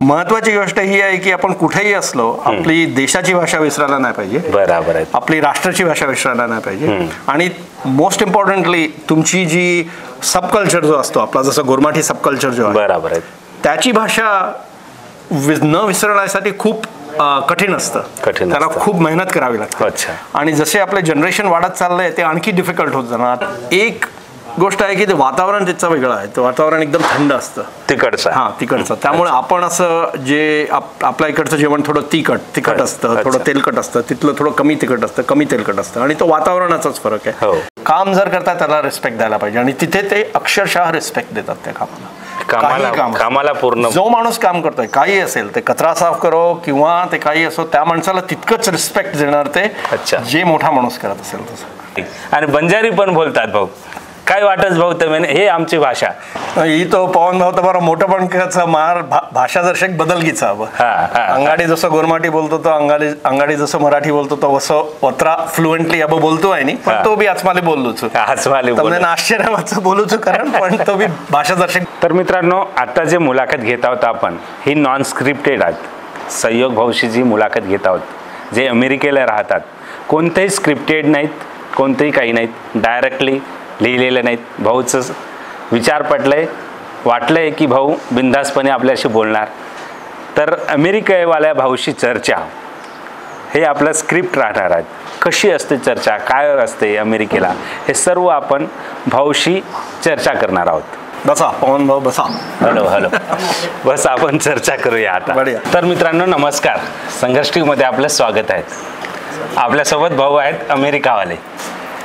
महत्वाची गोष्ट ही आहे की आपण कुठेही असलो आपली देशाची भाषा विसरायला नाही पाहिजे. बरोबर आहे. आपली राष्ट्राची भाषा विसरायला नाही पाहिजे. आणि मोस्ट इम्पॉर्टंटली तुमची जी सबकल्चर जो असतो आपला, जसं गोरमाठी सबकल्चर जो आहे, बरोबर आहे, त्याची भाषा न विसरण्यासाठी खूप कठीण असतं. त्याला खूप मेहनत करावी लागते. अच्छा. आणि जसे आपले जनरेशन वाढत चाललंय ते आणखी डिफिकल्ट होत जाणार. एक गोष्ट आहे की ते वातावरण त्याचं वेगळं आहे. ते वातावरण एकदम थंड असतं तिकडचं. तिकडचं. त्यामुळे आपण असं जे आपल्या इकडचं जेवण थोडं तिखट असतं, थोडं तेलकट असतं, तिथलं थोडं कमी तिखट असतं, कमी तेलकट असतं. आणि तो वातावरणाचाच फरक आहे. काम जर करता त्याला रिस्पेक्ट द्यायला पाहिजे. आणि तिथे ते अक्षरशः रिस्पेक्ट देतात त्या कामाला. पूर्ण जो माणूस काम करतोय काही असेल, ते कचरा साफ करो किंवा ते काही असो, त्या माणसाला तितकंच रिस्पेक्ट देणार ते जे मोठा माणूस करत असेल तसं. आणि बंजारी पण बोलतात भाऊ. काय वाटत भाऊ तुम्ही, हे आमची भाषा ही तो पवन भाऊ तर बरं मोठं पण मार भाषा दर्शक बदलगीचा. अंगाडी जसं गोरमाटी बोलतो तो अंगाडी जसं मराठी बोलतो तो वसं वत्रा फ्लुएंटली अब बोलतो आहे नी, पण तो बी आचमाली बोललोच. आश्चर्याचं बोलूच कारण पण तो बी भाषा दर्शक. तर मित्रांनो, आता जे मुलाखत घेत आहोत आपण ही नॉन स्क्रिप्टेड आहेत. सहयोग भाऊशी जी मुलाखत घेत आहोत, जे अमेरिकेला राहतात, कोणतेही स्क्रिप्टेड नाहीत, कोणतेही काही नाहीत, डायरेक्टली लिहिलेलं नाहीत. भाऊचं विचार वाटलंय की भाऊ बिनधास्तपणे आपल्याशी बोलणार. तर अमेरिकेवाल्या भाऊशी चर्चा हे आपलं स्क्रिप्ट राहणार आहेत. कशी असते चर्चा, काय असते अमेरिकेला, हे सर्व आपण भाऊशी चर्चा करणार आहोत. बसा पवन भाऊ बसा. हॅलो बस आपण चर्चा करूया आता. तर मित्रांनो नमस्कार, संघर्ष टीव्हीमध्ये आपलं स्वागत आहे. आपल्यासोबत भाऊ आहेत अमेरिकावाले.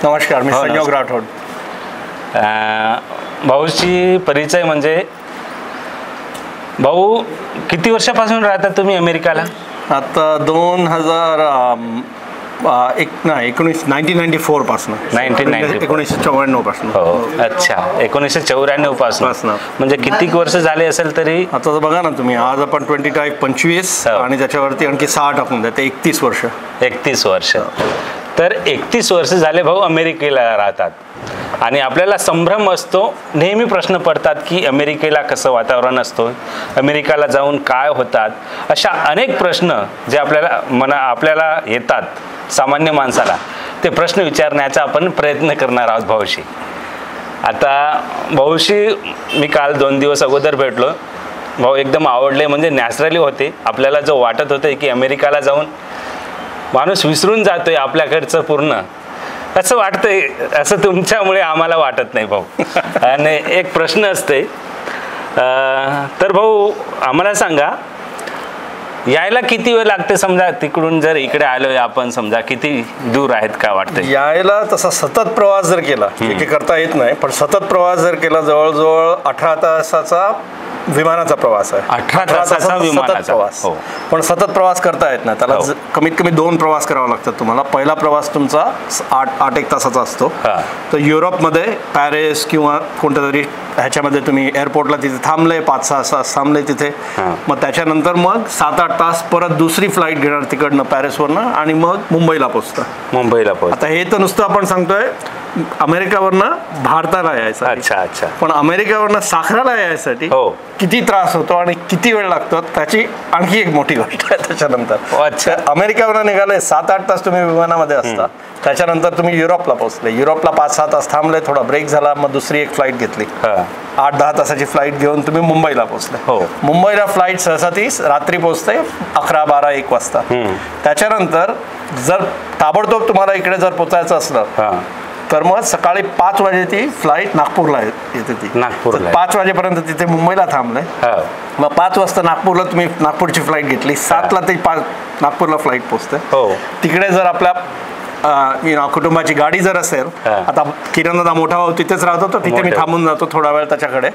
नमस्कार, मी संयोग राठोड. भाऊची परिचय म्हणजे, भाऊ किती वर्षापासून राहतात तुम्ही अमेरिकाला? आता 1994 पासून. 1994 पासून. अच्छा, 1994 पासून. म्हणजे किती वर्ष झाले असेल तरी? आता बघा ना तुम्ही, आज आपण 25 आणि त्याच्यावरती आणखी 6 टाकून द्या, ते 31 वर्ष. 31 वर्ष. तर 31 वर्ष झाले भाऊ अमेरिकेला राहतात. आणि आपल्याला संभ्रम असतो, नेहमी प्रश्न पडतात की अमेरिकेला कसं वातावरण असतो, अमेरिकेला जाऊन काय होतात, अशा अनेक प्रश्न जे आपल्याला येतात सामान्य माणसाला. ते प्रश्न विचारण्याचा आपण प्रयत्न करणार आहोत भाऊशी. आता भाऊशी मी काल 2 दिवस अगोदर भेटलो. भाऊ एकदम आवडले, म्हणजे नॅचरली होते. आपल्याला जो वाटत होतं की अमेरिकाला जाऊन माणूस विसरून जातोय आपल्याकडचं पूर्ण, असं वाटतंय. असं तुमच्यामुळे आम्हाला वाटत नाही भाऊ. आणि एक प्रश्न असते, तर भाऊ आम्हाला सांगा, यायला किती वेळ लागते? समजा तिकडून जर इकडे आलोय आपण, समजा किती दूर आहेत का वाटतं यायला? तसा सतत प्रवास जर केला, जे करता येत नाही, पण सतत प्रवास जर केला, जवळजवळ 18 तासाचा विमानाचा प्रवास आहे. 18 तासाचा विमानाचा प्रवास. पण सतत प्रवास करता येत नाही, त्याला कमीत कमी 2 प्रवास करावा लागतात तुम्हाला. पहिला प्रवास तुमचा 8 तासाचा असतो. तर युरोपमध्ये पॅरिस किंवा कोणत्या तरी ह्याच्यामध्ये तुम्ही एअरपोर्टला तिथे थांबले, 5-6 तास थांबले तिथे. मग त्याच्यानंतर मग 7-8 तास परत दुसरी फ्लाईट घेणार तिकडनं पॅरिसवरनं, आणि मग मुंबईला पोहोचतं. आता हे तर नुसतं आपण सांगतोय अमेरिकावरनं भारताला यायचं. अच्छा. पण अमेरिकावरनं साखराला यायसाठी किती त्रास होतो आणि किती वेळ लागतो त्याची आणखी एक मोठी गोष्ट आहे. त्याच्यानंतर अमेरिकावरनं निघाले 7-8 तास तुम्ही विमानामध्ये असता. त्याच्यानंतर तुम्ही युरोपला पोहोचले, युरोपला 5-6 तास थांबले, थोडा ब्रेक झाला, मग दुसरी एक फ्लाईट घेतली. 8-10 तासाची फ्लाईट घेऊन तुम्ही मुंबईला पोहोचले. मुंबईला फ्लाईट सहसा ती रात्री पोहोचते 11-12-1 वाजता. त्याच्यानंतर जर ताबडतोब तुम्हाला इकडे जर पोचायचं असलं तर मग सकाळी 5 वाजे ती फ्लाईट नागपूरला येते. ती 5 वाजेपर्यंत तिथे मुंबईला थांबले. मग 5 वाजता नागपूरला तुम्ही नागपूरची फ्लाईट घेतली, 7ला ती नागपूरला फ्लाईट पोहोचते. तिकडे जर आपल्या कुटुंबाची गाडी जर असेल, आता किरण मोठा भाऊ तिथेच राहतो, तर तिथे मी थांबून जातो थोडा वेळ त्याच्याकडे,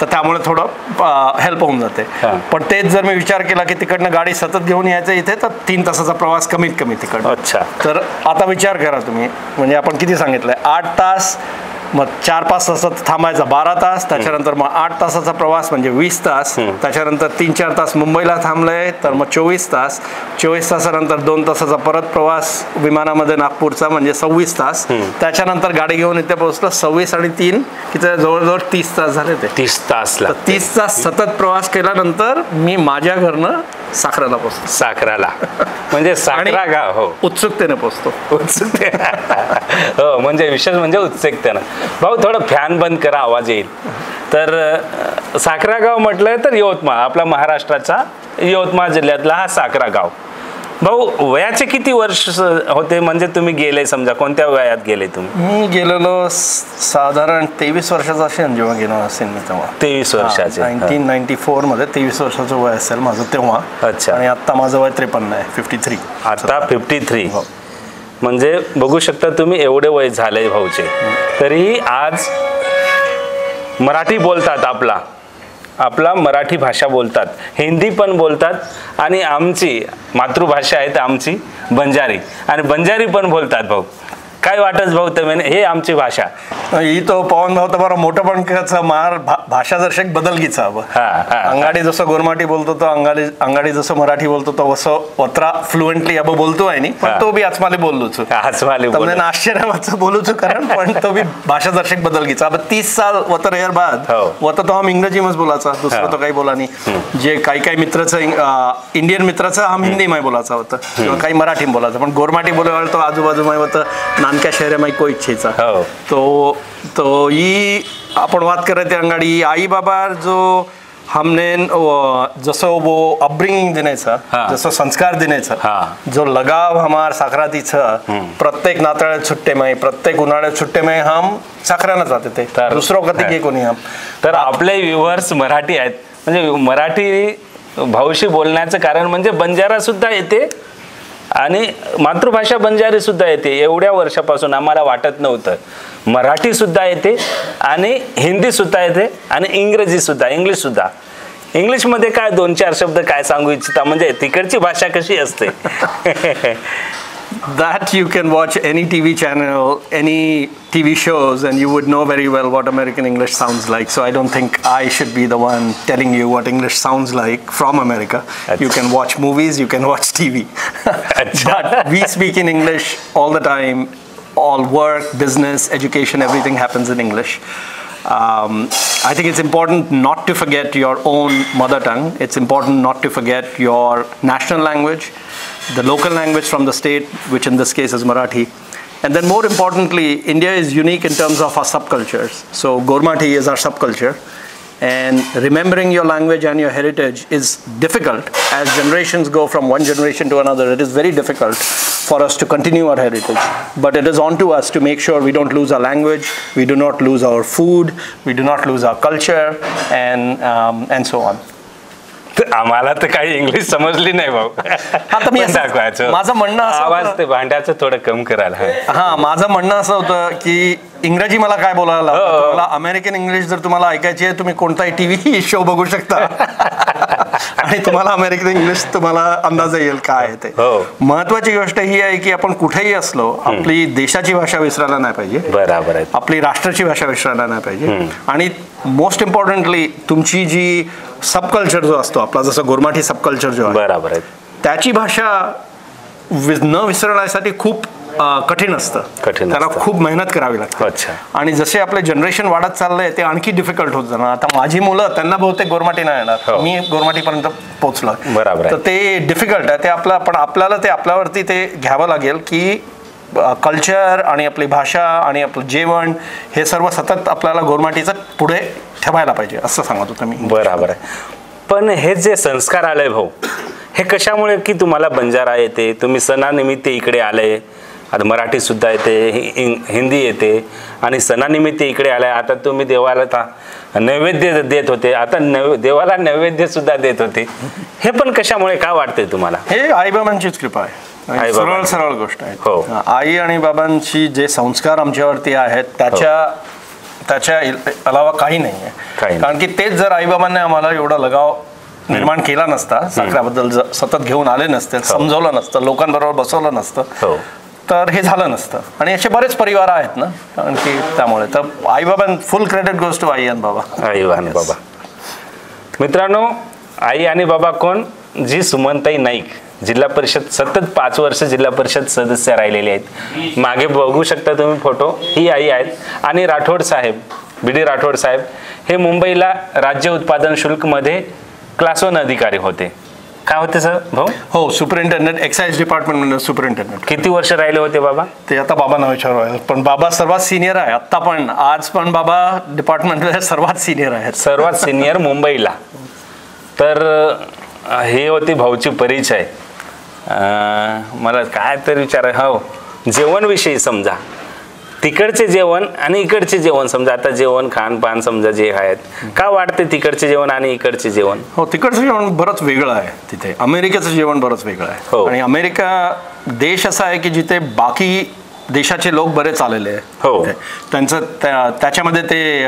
तर त्यामुळे थोडं हेल्प होऊन जाते. पण तेच जर मी विचार केला की तिकडनं गाडी सतत घेऊन यायचं इथे, तर 3 तासाचा प्रवास कमीत कमी तिकडनं. तर आता विचार करा तुम्ही, म्हणजे आपण किती सांगितलंय, 8 तास मग 4-5 तासात थांबायचा 12 तास, त्याच्यानंतर मग 8 तासाचा प्रवास म्हणजे 20 तास, त्याच्यानंतर 3-4 तास मुंबईला थांबलंय तर मग 24 तास, 24 तासानंतर 2 तासाचा परत प्रवास विमानामध्ये नागपूरचा म्हणजे 26 तास, त्याच्यानंतर गाडी घेऊन इथे पोहोचलं 26 आणि 3 की जवळजवळ 30 तास झाले. ते 30 तास 30 तास सतत प्रवास केल्यानंतर मी माझ्या घरनं साखराला पोहोचतो. साखराला म्हणजे साखरा गाव. हो, उत्सुकतेने पोहोचतो. हो, म्हणजे विशेष म्हणजे उत्सुकतेनं. भाऊ थोडं फॅन बंद करा, आवाज येईल. तर साखरा गाव म्हटलं तर यवतमाळ, आपला महाराष्ट्राचा यवतमाळ जिल्ह्यातला हा साखरा गाव. भाऊ वयाचे किती वर्ष होते म्हणजे तुम्ही गेले, समजा कोणत्या वयात गेले तुम्ही? मी गेलेलो साधारण 23 वर्षाचा असेल जेव्हा गेलो असेल मी तेव्हा. 23 वर्षाचे. 1994 मध्ये 23 वर्षाचं वय असेल माझं तेव्हा. अच्छा. आणि आता माझं वय 53 आहे, 53. आता 53. म्हणजे बघू शकता तुम्ही एवढे वय झाले भाऊचे, तरीही आज मराठी बोलतात, आपला मराठी भाषा बोलतात, हिंदी पण बोलतात, आणि आमची मातृभाषा आहे तर आमची बंजारी, आणि बंजारी पण बोलतात. भाऊ काय वाटत भाऊ तुम्ही, हे आमची भाषा ही तो पवन भाऊ तर बरं मोठेपणचा मार भाषा दर्शक बदलगीचा. अंगाडी जसं गोरमाटी बोलतो तो अंगाडी जसं मराठी बोलतो तो वसं वत्रा फ्लुएंटली अब बोलतो आहे नी, पण तो बी आचमाली बोललो તમને आश्चर्याचं बोलू છું कारण पण तो भी भाषा दर्शक बदलगीचा. अब 30 साल वतर यार बाद वत तो हम इंग्रजी मध्ये बोलायचा, दुसरं तो काही बोला नाही. जे काही मित्राचं इंडियन मित्राचं हम हिंदी मध्ये बोलायचं होतं किंवा काही मराठी बोलायचं, पण गोरमाटी बोलायला तो आजूबाजूमध्ये होतं नानक्या शहरामध्ये को इच्छेचा. तो ही आपण बात करते अंगाडी आई बाबा जो हमने जसं वो अपब्रिंगिंग देण्याचा, जसं संस्कार देण्याचा, जो लगाव हमार साखरातीचं प्रत्येक नाताळ्यात सुट्टेमध्ये, प्रत्येक उन्हाळ्यात सुट्टेमध्ये हम साखरानं जाते ते दुसरं कधी घे कोणी हम. तर आपले व्ह्युअर्स मराठी आहेत, म्हणजे मराठी भाऊशी बोलण्याचं कारण म्हणजे बंजारा सुद्धा येते आणि मातृभाषा बंजारी सुद्धा येते. एवढ्या वर्षापासून आम्हाला वाटत नव्हतं. मराठी सुद्धा येते आणि हिंदी सुद्धा येते आणि इंग्रजी सुद्धा, इंग्लिश सुद्धा. इंग्लिशमध्ये काय 2-4 शब्द काय सांगू इच्छिता, म्हणजे तिकडची भाषा कशी असते? That you can watch any TV channel, any TV shows, and you would know very well what American English sounds like. So I don't think I should be the one telling you what English sounds like from America. You can watch movies, you can watch TV. But we speak in English all the time. All work, business, education, everything happens in English. I think it's important not to forget your own mother tongue. It's important not to forget your national language, the local language from the state, which in this case is Marathi. And then more importantly, India is unique in terms of our subcultures. So Gormati is our subculture. And remembering your language and your heritage is difficult. As generations go from one generation to another, it is very difficult for us to continue our heritage. But it is on to us to make sure we don't lose our language, we do not lose our food, we do not lose our culture, and so on. आम्हाला तर काही English समजली नाही भाऊ. आता मी दाखवायचं माझं म्हणणं आवाज ते भांड्याचं थोडं कम करायला. हा, माझं म्हणणं असं होतं की इंग्रजी मला काय बोलायला, मला अमेरिकन इंग्लिश जर तुम्हाला ऐकायची आहे तुम्ही कोणताही टीव्ही शो बघू शकता आणि तुम्हाला अमेरिकन इंग्लिश तुम्हाला अंदाज येईल काय आहे ते. महत्वाची गोष्ट ही आहे की आपण कुठेही असलो आपली देशाची भाषा विसरायला नाही पाहिजे. बरोबर आहे. आपली राष्ट्राची भाषा विसरायला नाही पाहिजे. आणि मोस्ट इम्पॉर्टंटली तुमची जी सबकल्चर जो असतो आपला, जसं गोरमाठी सबकल्चर जो आहे, बरोबर आहे, त्याची भाषा न विसरण्यासाठी खूप कठीण असतं. त्याला खूप मेहनत करावी लागते. आणि जसे आपले जनरेशन वाढत चाललंय ते आणखी डिफिकल्ट होत जाणार. आता माझी मुलं त्यांना बहुतेक गोरमाटी नाही येणार, मी गोरमाटीपर्यंत पोहोचलो. बरोबर. तर ते डिफिकल्ट आहे ते आपल्याला ते आपल्यावरती ते घ्यावं लागेल की कल्चर आणि आपली भाषा आणि आपलं जेवण हे सर्व सतत आपल्याला गोरमाटीचं पुढे ठेवायला पाहिजे असं सांगत होतं मी. बरोबर आहे. पण हे जे संस्कार आले भाऊ, हे कशामुळे की तुम्हाला बंजारा येते, तुम्ही सणानिमित्त इकडे आले, आता मराठी सुद्धा येते, हिंदी येते, आणि सणानिमित्त इकडे आलाय. आता तुम्ही देवाला नैवेद्य देत होते, आता देवाला नैवेद्य सुद्धा देत होते. हे पण कशामुळे, काय वाटतंय तुम्हाला? हे आईबाबांचीच कृपा आहे. सरळ गोष्ट आहे. आई आणि बाबांची जे संस्कार आमच्यावरती आहेत त्याच्या अलावा काही नाही आहे. कारण की तेच जर आईबाबांनी आम्हाला एवढा लगाव निर्माण केला नसता, साखराबद्दल सतत घेऊन आले नसते, समजवलं नसतं, लोकांबरोबर बसवलं नसतं, तर हे झालं नसतं. आणि असे बरेच परिवार आहेत ना, कारण की त्यामुळे तर आई बाबा फुल क्रेडिट गोज टू आई आणि बाबा. आई आणि बाबा. मित्रांनो, आई आणि बाबा कोण? जी सुमनताई नाईक, जिल्हा परिषद सतत 5 वर्ष जिल्हा परिषद सदस्य राहिलेले आहेत. मागे बघू शकता तुम्ही फोटो, ही आई आहेत. आणि राठोड साहेब, BD राठोड साहेब हे मुंबईला राज्य उत्पादन शुल्क मध्ये क्लास 1 अधिकारी होते. काय होते सर भाऊ? हो, सुपरिटेंडंट, एक्साइज डिपार्टमेंट सुपरिटेंडंट. किती वर्ष राहिले होते बाबा? ते आता बाबांना विचारू, पण बाबा सर्वात सिनियर आहे आत्ता पण, आज पण बाबा डिपार्टमेंटला सर्वात सिनियर आहेत. सर्वात सिनियर मुंबईला. तर हे होते भाऊची परिचय. मला काय तरी हो, जेवणविषयी समजा, तिकडचे जेवण आणि इकडचे जेवण समजा, आता जेवण खानपान समजा जे आहेत, का वाटते तिकडचे जेवण आणि इकडचे जेवण? हो, तिकडचं जेवण बरंच वेगळं आहे तिथे. अमेरिकेचं जेवण बरंच वेगळं आहे. हो. आणि अमेरिका देश असा आहे की जिथे बाकी देशाचे लोक बरेच आलेले आहे. हो. त्यांचं त्याच्यामध्ये ते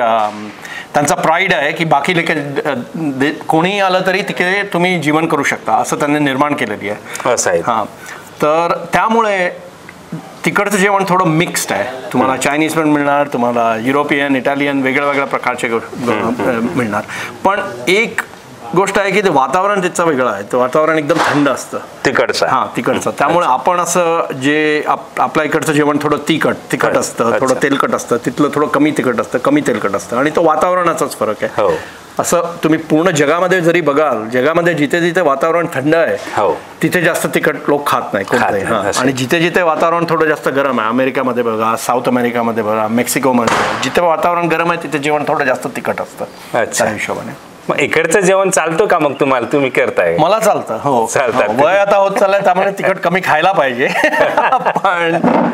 त्यांचा प्राईड आहे की बाकी कोणीही आलं तरी तिकडे तुम्ही जीवन करू शकता, असं त्यांनी निर्माण केलेली आहे. असं आहे. हां, तर त्यामुळे तिकडचं जेवण थोडं मिक्स्ड आहे. तुम्हाला चायनीज पण मिळणार, तुम्हाला युरोपियन, इटालियन, वेगळ्या वेगळ्या प्रकारचे मिळणार. पण एक गोष्ट आहे की ते वातावरण त्याचं वेगळं आहे. ते वातावरण एकदम थंड असतं तिकडचं. हां, तिकडचं. त्यामुळे आपण असं जे आपल्या इकडचं जेवण थोडं तिखट असतं, थोडं तेलकट असतं, तिथलं थोडं कमी तिखट असतं, कमी तेलकट असतं. आणि तो वातावरणाचाच फरक आहे. हो. असं तुम्ही पूर्ण जगामध्ये जरी बघाल, जगामध्ये जिथे जिथे वातावरण थंड आहे, हो, तिथे जास्त तिखट लोक खात नाही कोणतंही. आणि जिथे जिथे वातावरण थोडं जास्त गरम आहे, अमेरिकामध्ये बघा, साऊथ अमेरिकामध्ये बघा, मेक्सिकोमध्ये, जिथे वातावरण गरम आहे तिथे जेवण थोडं जास्त तिखट असतं. त्या हिशोबाने मग इकडचं जेवण चालतं का मग तुम्हाला? तुम्ही करताय? मला चालतं. हो, चालतं. वय आता होत चाललंय, त्यामुळे तिखट कमी खायला पाहिजे.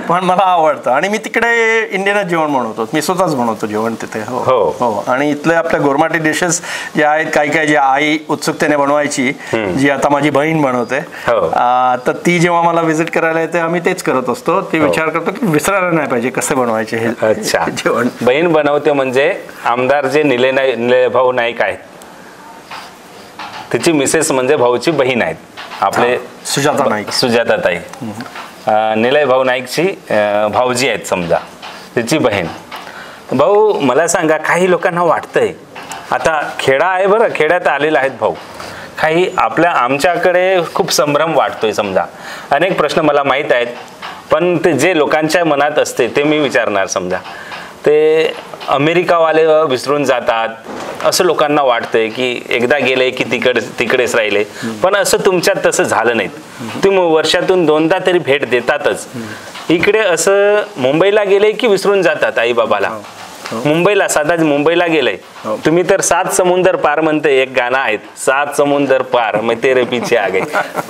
पण मला आवडतं. आणि मी तिकडे इंडियनच जेवण बनवतो, मी स्वतःच बनवतो जेवण तिथे. हो हो. आणि इथले आपल्या गोरमाटी डिशेस जे आहेत, काही काही जे आई उत्सुकतेने बनवायची, जी आता माझी बहीण बनवते, तर ती जेव्हा मला व्हिजिट करायला येते, आम्ही तेच करत असतो. ते विचार करतो की विसरायला नाही पाहिजे कसे बनवायचे हे जेवण. बहीण बनवते म्हणजे आमदार जे निलेभाऊ नाईक आहेत, तिची मिसेस म्हणजे भाऊची बहीण आहेत, आपले सुजाताताई. निलय भाऊ नाईकची भाऊजी आहेत समजा, तिची बहीण. भाऊ मला सांगा, काही लोकांना वाटतंय, आता खेडा आहे बरं, खेड्यात आलेला आहेत भाऊ, काही आमच्याकडे खूप संभ्रम वाटतोय समजा, अनेक प्रश्न मला माहीत आहेत, पण ते जे लोकांच्या मनात असते ते मी विचारणार. समजा ते अमेरिकावाले विसरून जातात असं लोकांना वाटतंय की एकदा गेले की तिकडेच राहिले, पण असं तुमच्यात तसं झालं नाही. तुम्ही वर्षातून 2दा तरी भेट देतातच. इकडे असं मुंबईला गेले की विसरून जातात आई बाबाला. मुंबईला साधा मुंबईला गेलंय तुम्ही तर 7 समुंदर पार म्हणते, एक गाणं आहे 7 समुंदर पार मैं तेरे पीछे आ गए,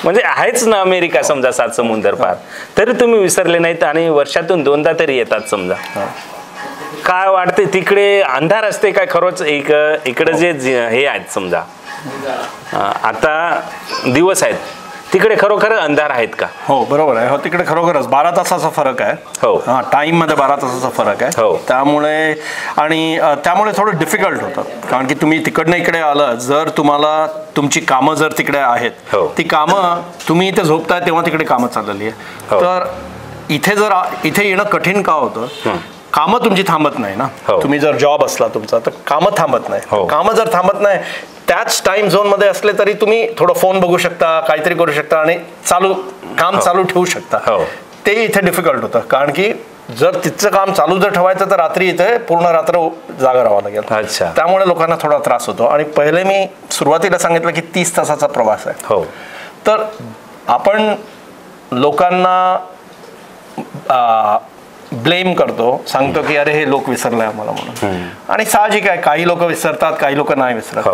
म्हणजे आहेच ना अमेरिका समजा 7 समुंदर पार, तरी तुम्ही विसरले नाहीत आणि वर्षातून 2दा तरी येतात समजा. काय वाटते तिकडे अंधार असते काय खरंच? इकडे जे हे आहेत समजा, आता दिवस आहेत, तिकडे खरोखर अंधार आहेत का? हो बरोबर आहे. हो, तिकडे खरोखरच 12 तासाचा फरक आहे. हो, हां, टाइम मध्ये 12 तासाचा फरक आहे. हो, त्यामुळे त्यामुळे थोडं डिफिकल्ट होतं, कारण की तुम्ही तिकडनं इकडे आलं, जर तुम्हाला तुमची कामं जर तिकडे आहेत, ती कामं तुम्ही इथे झोपताय तेव्हा तिकडे कामं चाललेली आहे, तर इथे येणं कठीण का होतं? कामं तुमची थांबत नाही ना. तुम्ही जर जॉब असला तुमचा, तर कामं थांबत नाही. कामं जर थांबत नाही, त्याच टाइम झोन मध्ये असले तरी तुम्ही थोडं फोन बघू शकता, काहीतरी करू शकता आणि काम चालू ठेवू शकता. ते इथे डिफिकल्ट होतं, कारण की जर तिथचं काम चालू जर ठेवायचं तर रात्री इथे पूर्ण रात्र जागा राहावं लागेल. त्यामुळे लोकांना थोडा त्रास होतो. आणि पहिले मी सुरुवातीला सांगितलं की 30 तासाचा प्रवास आहे. तर आपण लोकांना ब्लेम करतो, सांगतो की अरे हे लोक विसरले आम्हाला म्हणून. आणि साहजिक आहे, काही लोक विसरतात, काही लोक नाही विसरत.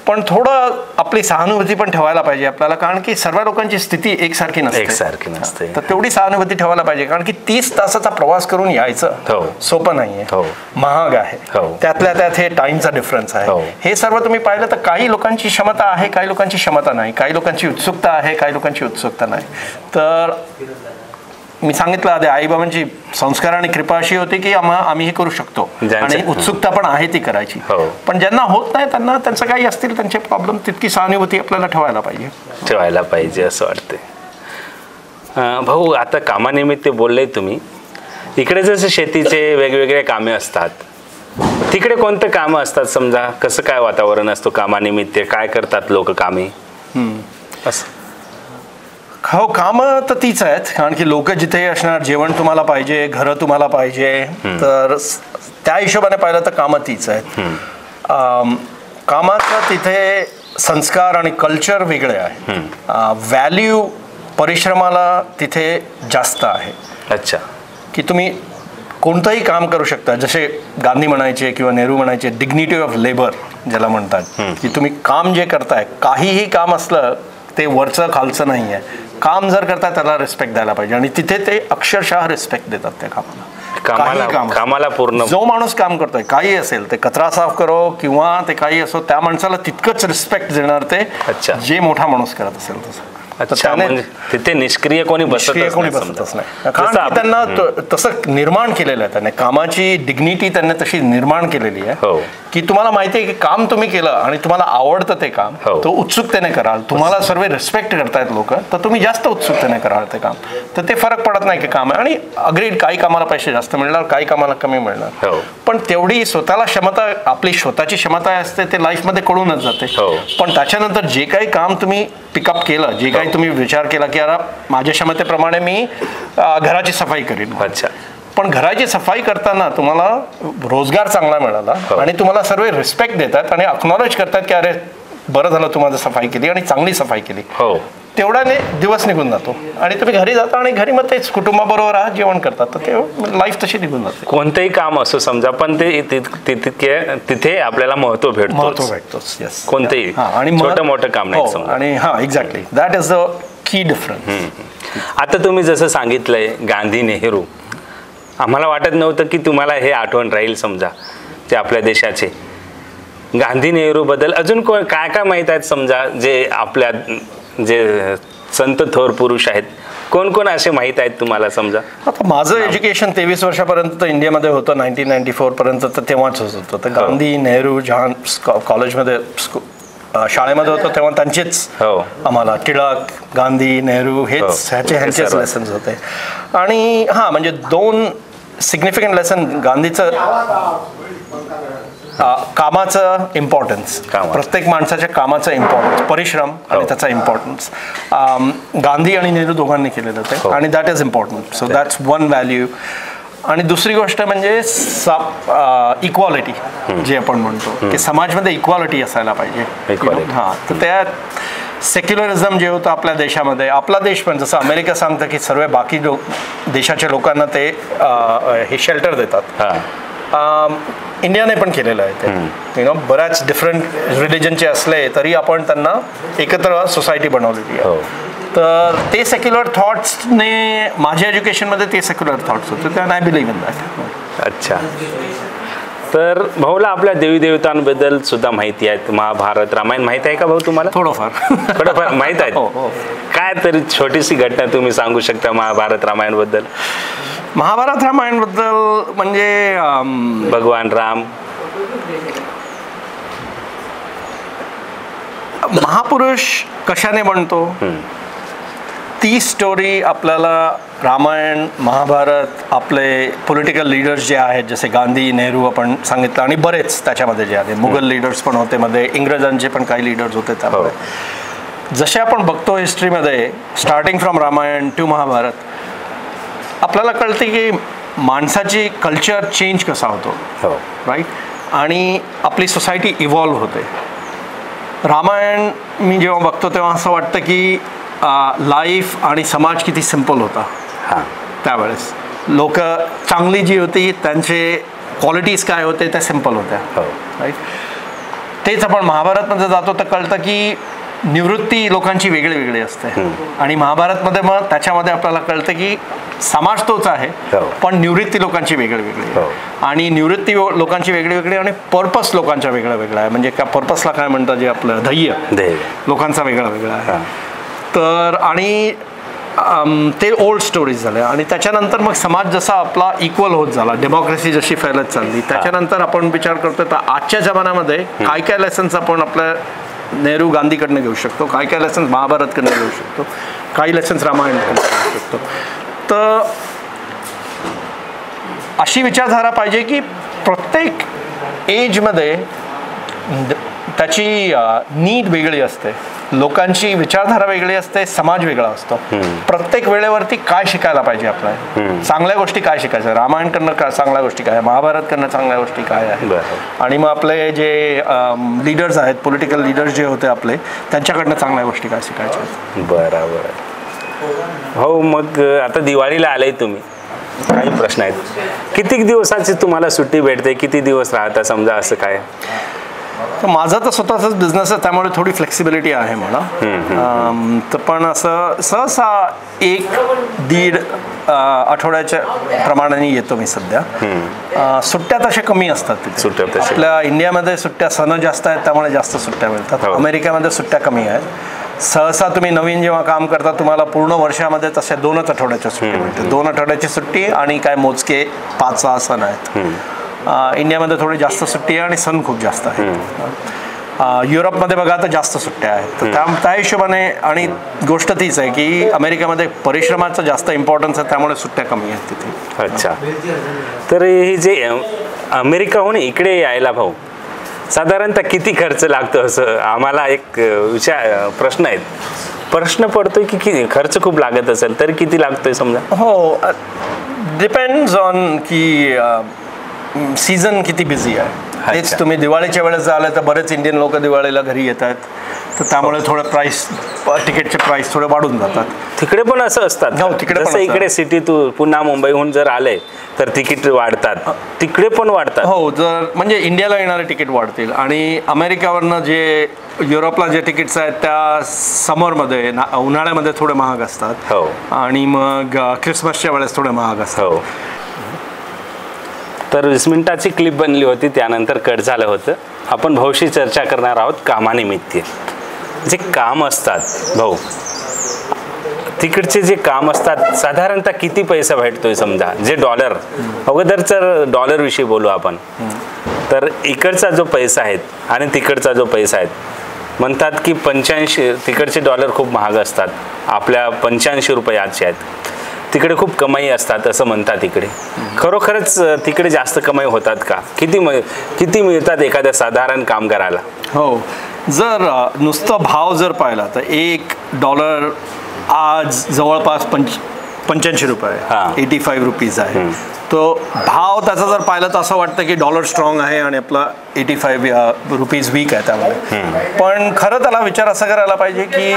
पण थोडं आपली सहानुभूती पण ठेवायला पाहिजे आपल्याला, कारण की सर्व लोकांची स्थिती एकसारखी नसते. तर तेवढी सहानुभूती ठेवायला पाहिजे, कारण की 30 तासाचा प्रवास करून यायचं सोपं नाहीये, महाग आहे. त्यातल्या त्यात हे टाइमचा डिफरन्स आहे. हे सर्व तुम्ही पाहिलं तर काही लोकांची क्षमता आहे, काही लोकांची क्षमता नाही, काही लोकांची उत्सुकता आहे, काही लोकांची उत्सुकता नाही. तर मी सांगितलं आधी, आईबाबांची संस्कार आणि कृपा अशी होती की आम्ही हे करू शकतो, आणि उत्सुकता पण आहे ती करायची. पण ज्यांना होत नाही त्यांना त्यांचं काही असतील त्यांचे प्रॉब्लेम, तितकी सहानुभूती आपल्याला ठेवायला पाहिजे असं वाटते. भाऊ, आता कामानिमित्त बोलले तुम्ही, इकडे जसे शेतीचे वेगवेगळे कामे असतात, तिकडे कोणतं कामं असतात समजा, कसं काय वातावरण असतो कामानिमित्त, काय करतात लोक कामे असं? हो, कामं तर तीच आहेत, कारण की लोक जिथे असणार, जेवण तुम्हाला पाहिजे, घरं तुम्हाला पाहिजे, तर त्या हिशोबाने पाहिलं तर कामं तीच आहेत. कामाचं तिथे संस्कार आणि कल्चर वेगळे आहे. व्हॅल्यू परिश्रमाला तिथे जास्त आहे. अच्छा. की तुम्ही कोणतंही काम करू शकता, जसे गांधी म्हणायचे किंवा नेहरू म्हणायचे, डिग्निटी ऑफ लेबर ज्याला म्हणतात, की तुम्ही काम जे करताय, काहीही काम असलं ते वरचं खालचं नाही आहे, काम जर करताय त्याला रिस्पेक्ट द्यायला पाहिजे. आणि तिथे ते अक्षरशः रिस्पेक्ट देतात त्या कामाला पूर्ण. जो माणूस काम करतोय, काही असेल, ते कचरा साफ करो किंवा ते काही असो, त्या माणसाला तितकंच रिस्पेक्ट देणार ते, जे मोठा माणूस करत असेल तसं. म्हणजे तिथे निष्क्रिय कोणी बसतच नाही, कारण त्यांना तसं निर्माण केलेलं आहे, त्याने कामाची डिग्निटी त्यांनी तशी निर्माण केलेली आहे की तुम्हाला माहिती आहे की काम तुम्ही केलं आणि तुम्हाला आवडतं ते काम, तो उत्सुकतेने कराल. तुम्हाला सर्व रिस्पेक्ट करतायत लोक, तर तुम्ही जास्त उत्सुकतेने कराल ते काम. तर ते फरक पडत नाही की काम आहे. आणि अग्रीड, काही कामाला पैसे जास्त मिळणार, काही कामाला कमी मिळणार, पण तेवढी स्वतःला क्षमता, आपली स्वतःची क्षमता असते, ते लाईफमध्ये कळूनच जाते. पण त्याच्यानंतर जे काही काम तुम्ही पिकअप केलं, जे काही तुम्ही विचार केला की अरे माझ्या क्षमतेप्रमाणे मी घराची सफाई करीन, अच्छा, पण घराची सफाई करताना तुम्हाला रोजगार चांगला मिळाला आणि तुम्हाला सर्व रिस्पेक्ट देतात आणि अक्नॉलेज करतात की अरे बरं झालं तुम्हाला सफाई केली आणि चांगली सफाई केली, तेवढ्याने दिवस निघून जातो आणि तुम्ही घरी जाता आणि घरी मग तेच कुटुंबाबरोबर आहात, जेवण करतात, तर ते लाईफ तशी निघून जाते. कोणतंही काम असो समजा, पण ते तिथे आपल्याला महत्व भेटतोच. कोणतंही छोटं मोठं काम नाही समजा. आणि हा, exactly, that is the key difference. आता तुम्ही जसं सांगितलंय गांधी नेहरू, आम्हाला वाटत नव्हतं की तुम्हाला हे आठवण राहील समजा, ते आपल्या देशाचे गांधी नेहरू बद्दल अजून काय काय माहीत आहेत समजा, जे आपल्या जे संत थोर पुरुष आहेत, कोण कोण असे माहीत आहेत तुम्हाला समजा? आता माझं एज्युकेशन 23 वर्षापर्यंत तर इंडियामध्ये होतं, 1994 पर्यंत, तर तेव्हाच होतं. तर गांधी नेहरू जेव्हा कॉलेजमध्ये शाळेमध्ये होतं तेव्हा त्यांचेच आम्हाला टिळक, गांधी, नेहरू ह्यांचेच लेसन्स होते. आणि हां, म्हणजे 2 सिग्निफिकंट लेसन. गांधीचं कामाचं इम्पॉर्टन्स, प्रत्येक माणसाच्या कामाचं इम्पॉर्टन्स, परिश्रम आणि त्याचा इम्पॉर्टन्स गांधी आणि नेहरू दोघांनी केलेलं होतं आणि that is important. So that's one value. आणि दुसरी गोष्ट म्हणजे इक्वालिटी, जे आपण म्हणतो की समाजमध्ये इक्वालिटी असायला पाहिजे. हां, तर त्या सेक्युलरिझम जे होतं आपल्या देशामध्ये, आपला देश पण जसं अमेरिका सांगतं की सर्व बाकी देशाच्या लोकांना ते हे शेल्टर देतात, इंडियाने पण केलेलं आहे ते. बऱ्याच डिफरंट रिलिजनचे असले तरी आपण त्यांना एकत्र सोसायटी बनवलेली आहे. तर ते सेक्युलर थॉट्सने, माझ्या एज्युकेशनमध्ये ते सेक्युलर थॉट्स होते, तर आय बिलीव्ह इन दॅट. अच्छा. तर भाऊला आपल्या देवी देवतांबद्दल सुद्धा माहिती आहे, महाभारत, रामायण माहिती आहे का भाऊ तुम्हाला? थोडंफार माहित आहे. काय तरी छोटीशी घटना तुम्ही सांगू शकता महाभारत रामायण बद्दल? महाभारत रामायण बद्दल म्हणजे भगवान राम, महापुरुष कशाने बनतो, ती स्टोरी आपल्याला रामायण, महाभारत, आपले पॉलिटिकल लीडर्स जे आहेत जसे गांधी, नेहरू आपण सांगितलं, आणि बरेच त्याच्यामध्ये जे आहेत, मुघल लीडर्स पण होते मध्ये, इंग्रजांचे पण काही लीडर्स होते त्यामध्ये. जसे आपण बघतो हिस्ट्रीमध्ये, starting from Ramayana to Mahabharata, आपल्याला कळते की माणसाची कल्चर चेंज कसा होतो, राईट, आणि आपली सोसायटी इव्हॉल्व्ह होते. रामायण मी जेव्हा बघतो तेव्हा असं वाटतं की लाईफ आणि समाज किती सिम्पल होता त्यावेळेस. लोक चांगली जी होती, त्यांचे क्वालिटीज काय होते त्या सिम्पल होत्या, राईट. तेच आपण महाभारतमध्ये जातो तर कळतं की निवृत्ती लोकांची वेगळी वेगळी असते. आणि महाभारतमध्ये मग त्याच्यामध्ये आपल्याला कळतं की समाज तोच आहे, पण निवृत्ती लोकांची वेगळी वेगळी आहे. आणि निवृत्ती लोकांची वेगळी वेगळी आणि पर्पस लोकांच्या वेगळा वेगळा आहे. म्हणजे त्या पर्पसला काय म्हणतात, जे आपलं ध्येय लोकांचा वेगळा वेगळा आहे. तर आणि ते ओल्ड स्टोरीज झाल्या. आणि त्याच्यानंतर मग समाज जसा आपला इक्वल होत झाला, डेमोक्रेसी जशी फैलत चालली, त्याच्यानंतर आपण विचार करतो तर आजच्या जमान्यामध्ये काय काय लेसन्स आपण आपल्या नेहरू गांधीकडनं घेऊ शकतो, काय काय लेसन्स महाभारतकडनं घेऊ शकतो, काही लेसन्स रामायण शिकू शकतो. तर अशी विचारधारा पाहिजे की प्रत्येक एजमध्ये त्याची नीड वेगळी असते, लोकांची विचारधारा वेगळी असते, समाज वेगळा असतो. प्रत्येक वेळेवरती काय शिकायला पाहिजे आपल्याला, चांगल्या गोष्टी काय शिकायच्या, रामायण करणं चांगल्या गोष्टी काय, महाभारत करणं चांगल्या गोष्टी काय आहे. आणि मग आपले जे लीडर्स आहेत, पॉलिटिकल लीडर्स जे होते आपले, त्यांच्याकडनं चांगल्या गोष्टी काय शिकायच्या. बरोबर. हो, मग आता दिवाळीला आलाय तुम्ही, काही प्रश्न आहेत. किती दिवसाची तुम्हाला सुट्टी भेटते, किती दिवस राहता समजा, असं काय? तर माझा तर स्वतःचाच बिझनेस आहे, त्यामुळे थोडी फ्लेक्सिबिलिटी आहे मला. तर पण असं सहसा 1-1.5 आठवड्याच्या प्रमाणाने येतो मी सध्या. सुट्ट्या तशा कमी असतात तिथे. आपल्या इंडियामध्ये सुट्ट्या सण जास्त आहेत, त्यामुळे जास्त सुट्ट्या मिळतात. अमेरिकेमध्ये सुट्ट्या कमी आहेत. सहसा तुम्ही नवीन जेव्हा काम करता तुम्हाला पूर्ण वर्षामध्ये तशा 2 आठवड्याच्या सुट्टी मिळते. 2 आठवड्याची सुट्टी आणि काय मोजके 5-6 सण आहेत. इंडियामध्ये थोडी जास्त सुट्टी आहे आणि सण खूप जास्त आहेत. युरोपमध्ये बघा तर जास्त सुट्ट्या आहेत. तर त्या हिशोबाने, आणि गोष्ट तीच आहे की अमेरिकेमध्ये परिश्रमाचं जास्त इम्पॉर्टन्स आहे, त्यामुळे सुट्ट्या कमी आहेत तिथे. अच्छा. तर हे जे अमेरिकाहून इकडे यायला भाऊ साधारणतः किती खर्च लागतो, असं आम्हाला एक प्रश्न आहेत. प्रश्न पडतोय की खर्च खूप लागत असेल तर किती लागतोय समजा? हो, डिपेंड्स ऑन की सीझन किती बिझी आहे. तेच तुम्ही दिवाळीच्या वेळेस झालं तर बरेच इंडियन लोक दिवाळीला घरी येतात, तर त्यामुळे थोडं प्राइस, तिकीटचे प्राइस थोडे वाढून जातात. तिकडे पण असं असतात? हो, तिकडे जसं इकडे सिटीतून पुन्हा मुंबईहून जर आले तर तिकीट वाढतात, तिकडे पण वाढतात? हो, जर म्हणजे इंडियाला येणारे तिकीट वाढतील. आणि अमेरिकावरनं जे युरोपला जे तिकीट्स आहेत त्या समरमध्ये, उन्हाळ्यामध्ये थोडे महाग असतात. हो. आणि मग ख्रिसमसच्या वेळेस थोडे महाग असतात. हो. तर 20 मिनिटाची क्लिप बनली होती, त्यानंतर कट झालं होतं. आपण भाऊशी चर्चा करणार आहोत कामानिमित्त. जे काम असतात भाऊ, तिकडचे जे काम असतात साधारणतः किती पैसा भेटतोय समजा? जे डॉलर, अगोदरच डॉलरविषयी बोलू आपण. तर इकडचा जो पैसा आहे आणि तिकडचा जो पैसा आहे, म्हणतात की 85, तिकडचे डॉलर खूप महाग असतात, आपल्या 85 रुपये आजचे आहेत. तिकडे खूप कमाई असतात असं म्हणतात. इकडे खरोखरच तिकडे जास्त कमाई होतात का? किती मिळतात एखाद्या साधारण काम करायला? हो, जर नुसतं भाव जर पाहिला तर $1 आज जवळपास 85 रुपये, 85 रुपीज आहे. तो भाव त्याचा जर पाहिलं तर असं वाटतं की डॉलर स्ट्रॉंग आहे आणि आपला 85 रुपीज वीक आहे त्यामुळे. पण खरं त्याला विचार असा करायला पाहिजे की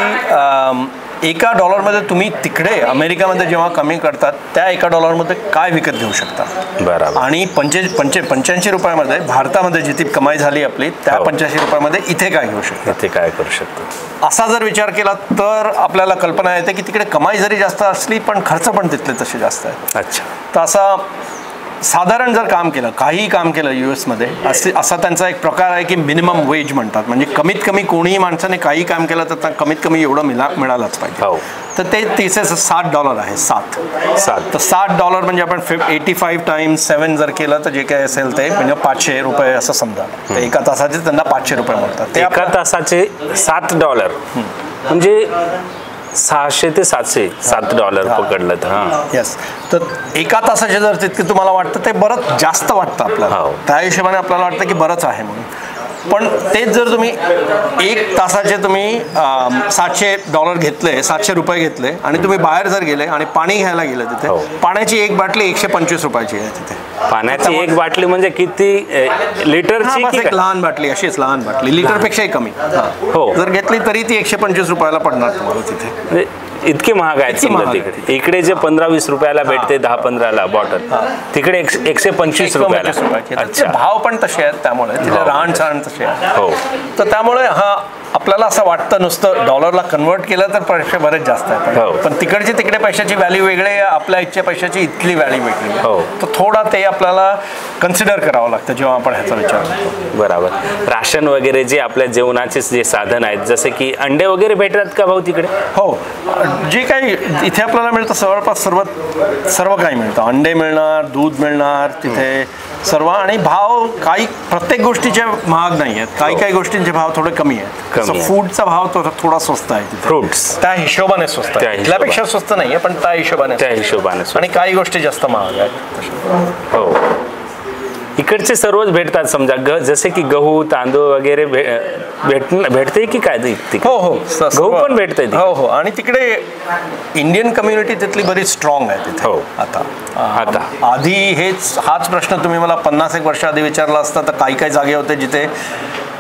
एका डॉलरमध्ये तुम्ही तिकडे अमेरिकामध्ये जेव्हा कमी करतात त्या एका डॉलरमध्ये काय विकत घेऊ शकता. बरोबर. आणि 85 रुपयामध्ये भारतामध्ये जिथे कमाई झाली आपली, त्या 85 रुपयामध्ये इथे काय घेऊ शकता, इथे काय करू शकतो, असा जर विचार केला तर आपल्याला कल्पना येते की तिकडे कमाई जरी जास्त असली पण खर्च पण तिथले तसे जास्त आहेत. अच्छा. तर असा साधारण जर काम केलं, काहीही काम केलं US मध्ये, असा त्यांचा एक प्रकार आहे की मिनिमम वेज म्हणतात. म्हणजे कमीत कमी कोणीही माणसाने काही काम केलं तर कमीत कमी एवढं मिळालंच पाहिजे. तर ते तिथे $7 आहे. 7 तर $7 म्हणजे आपण 85 × 7 जर केलं तर जे काय असेल ते म्हणजे $500 असं समजा. तर एका तासाचे त्यांना $500 म्हणतात. ते एका तासाचे $7 म्हणजे 600 ते 700 $7 पकडलं तर. येस. तर एका तासाचे जर तितके तुम्हाला वाटतं ते बरंच जास्त वाटतं आपल्याला, त्या हिशोबाने आपल्याला वाटतं की बरंच आहे म्हणून. पण तेच जर तुम्ही 1 तासाचे तुम्ही $700 घेतले, $700 घेतले आणि तुम्ही बाहेर जर गेले आणि पाणी घ्यायला गेले तिथे, पाण्याची एक बाटली 125 रुपयाची आहे तिथे. पाण्याची एक बाटली म्हणजे किती लिटरची? एक लहान बाटली, अशीच लहान बाटली, लिटरपेक्षाही कमी. हो, जर घेतली तरी ती 125 रुपयाला पडणार तुम्हाला तिथे. इतके महाग आहेत समजा तिकडे. इकडे जे 15-20 रुपयाला भेटते, 10-15ला बॉटल, तिकडे 125 रुपयाला. अच्छा. भाव पण तसे आहेत, त्यामुळे तिथे राहण सहाण तसे आहे. हो. तर त्यामुळे आपल्याला असं वाटतं नुसतं डॉलरला कन्वर्ट केलं तर पैसे बरेच जास्त आहेत, पण तिकडची तिकडे पैशाची व्हॅल्यू वेगळी आहे, आपल्या इथच्या पैशाची इथली व्हॅल्यू वेगळी आहे. तर थोडा ते आपल्याला कन्सिडर करावं लागतं जेव्हा आपण ह्याचा विचार करतो. बरोबर. राशन वगैरे जे आपल्या जेवणाचे जे साधन आहेत, जसे की अंडे वगैरे भेटतात का भाऊ तिकडे? हो, जे काही इथे आपल्याला मिळतं जवळपास सर्व काही मिळतं. अंडे मिळणार, दूध मिळणार तिथे, सर्व. आणि भाव काही प्रत्येक गोष्टीचे महाग नाही आहेत, काही गोष्टींचे भाव थोडे कमी आहेत. फूडचा भाव थोडा स्वस्त आहे, फ्रुट्स त्या हिशोबाने स्वस्त आहे, त्यापेक्षा स्वस्त नाहीये पण त्या हिशोबाने. आणि काही गोष्टी जास्त महाग आहेत. हो, इकडचे सर्वच भेटतात समजा, जसे की गहू तांदूळ वगैरे भेटते की काय? हो हो, गहू पण भेटते. हो हो. आणि तिकडे इंडियन कम्युनिटी तिथली बरीच स्ट्रॉंग आहे तिथे. हो. आता आधी हाच प्रश्न तुम्ही मला 50 वर्ष आधी विचारला असता तर काही जागे होते जिथे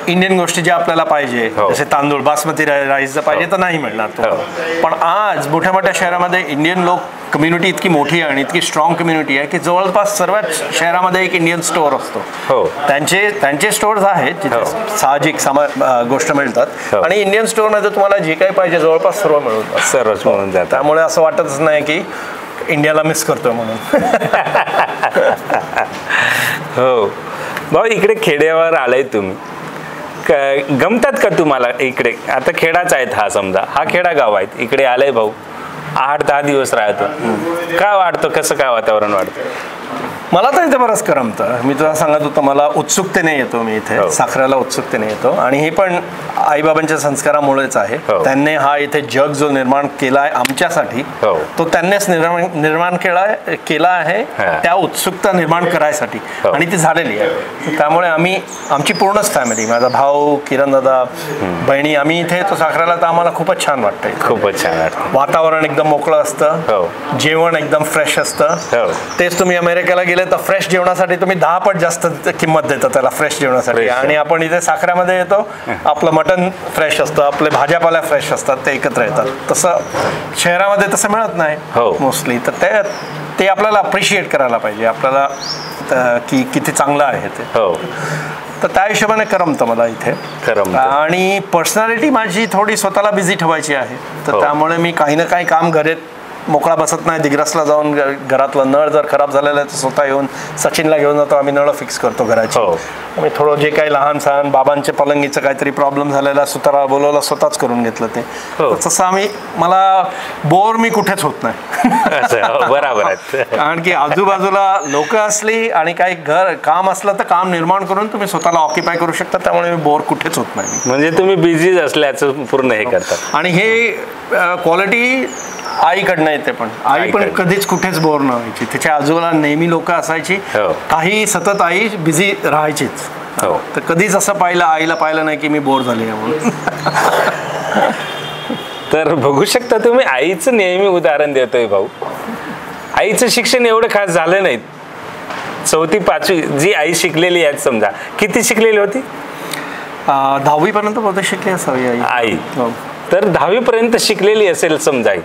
इंडियन गोष्टी ज्या आपल्याला पाहिजे, जसे तांदूळ बासमती राईस जर पाहिजे तर नाही मिळणार तो. पण आज मोठ्या मोठ्या शहरामध्ये इंडियन लोक कम्युनिटी इतकी मोठी आहे आणि इतकी स्ट्रॉंग कम्युनिटी आहे की जवळपास सर्वच शहरामध्ये एक इंडियन स्टोअर असतो. त्यांचे स्टोअर्स आहेत जिथे साहजिक गोष्ट मिळतात. आणि इंडियन स्टोअरमध्ये तुम्हाला जे काही पाहिजे जवळपास सर्व मिळून जातं. त्यामुळे असं वाटतच नाही की इंडियाला मिस करतोय म्हणून. हो भाऊ, इकडे खेड्यावर आलाय तुम्ही, गमतात का तुम्हाला इकडे? आता खेडाच आहेत, हा समजा हा खेडा गाव आहेत, इकडे आलाय भाऊ, 8-10 दिवस राहतो, काय वाटतं, कसं काय वातावरण वाटतं? मला तर इथे बरंच करमतं. मी तुला सांगत होतो, मला उत्सुकतेने येतो मी इथे. साखरेला उत्सुकतेने येतो. आणि हे पण आईबाबांच्या संस्कारामुळेच आहे. त्यांनी हा इथे जग जो निर्माण केला आहे आमच्यासाठी, तो त्यांनीच निर्माण केला आहे त्या उत्सुकता निर्माण करायसाठी. आणि ती झालेली आहे. त्यामुळे आमची पूर्णच फॅमिली, माझा भाऊ, किरण दादा, बहिणी, आम्ही इथे येतो साखरेला तर आम्हाला खूपच छान वाटतंय. खूपच छान वाटतं. वातावरण एकदम मोकळं असतं, जेवण एकदम फ्रेश असतं. तेच तुम्ही अमेरिकेला गेले तर फ्रेश जेवणासाठी तुम्ही 10 पट जास्त किंमत देता त्याला, फ्रेश जेवणासाठी. आणि आपण इथे साखऱ्यामध्ये येतो, आपलं मटण फ्रेश असतं, आपले भाज्यापाल्या फ्रेश असतात, ते एकत्र येतात. तसं शहरामध्ये तसं मिळत नाही मोस्टली. तर ते आपल्याला अप्रिशिएट करायला पाहिजे आपल्याला की किती चांगलं आहे ते. तर त्या हिशोबाने करमतं मला इथे. आणि पर्सनॅलिटी माझी थोडी स्वतःला बिझी ठेवायची आहे, तर त्यामुळे मी काही ना काही काम घरात मोकळा बसत नाही. दिग्रसला जाऊन घरातलं नळ जर खराब झालेलं आहे तर स्वतः येऊन सचिनला घेऊन जातो, आम्ही नळ फिक्स करतो घराची. आम्ही थोडं जे काही लहान सहान बाबांच्या पलंगीचं काहीतरी प्रॉब्लेम झालेला सुतारा बोलवला, स्वतःच करून घेतलं ते. तसं मला बोर मी कुठेच होत नाही. बरोबर आहे. कारण की आजूबाजूला लोक असली आणि काही काम असलं तर काम निर्माण करून तुम्ही स्वतःला ऑक्युपाय करू शकता. त्यामुळे मी बोर कुठेच होत नाही. म्हणजे तुम्ही बिझी असल्याचं पूर्ण हे करता. आणि हे क्वालिटी आईकडनं येते. पण आई पण कधीच कुठेच बोर न व्हायची. तिच्या आजूबाजूला नेहमी लोक असायची, काही सतत आई बिझी राहायचीच. तर कधीच असं आईला पाहिलं नाही की मी बोर झाले म्हणून. तर बघू शकता तुम्ही, आईचं नेहमी उदाहरण देतोय भाऊ. आईचं शिक्षण एवढं खास झालं नाही. 4थी 5वी जी आई शिकलेली आहे, समजा किती शिकलेली होती? 10वी पर्यंत बहुतेक शिकली असावी आई. तर 10वी पर्यंत शिकलेली असेल समजा आई,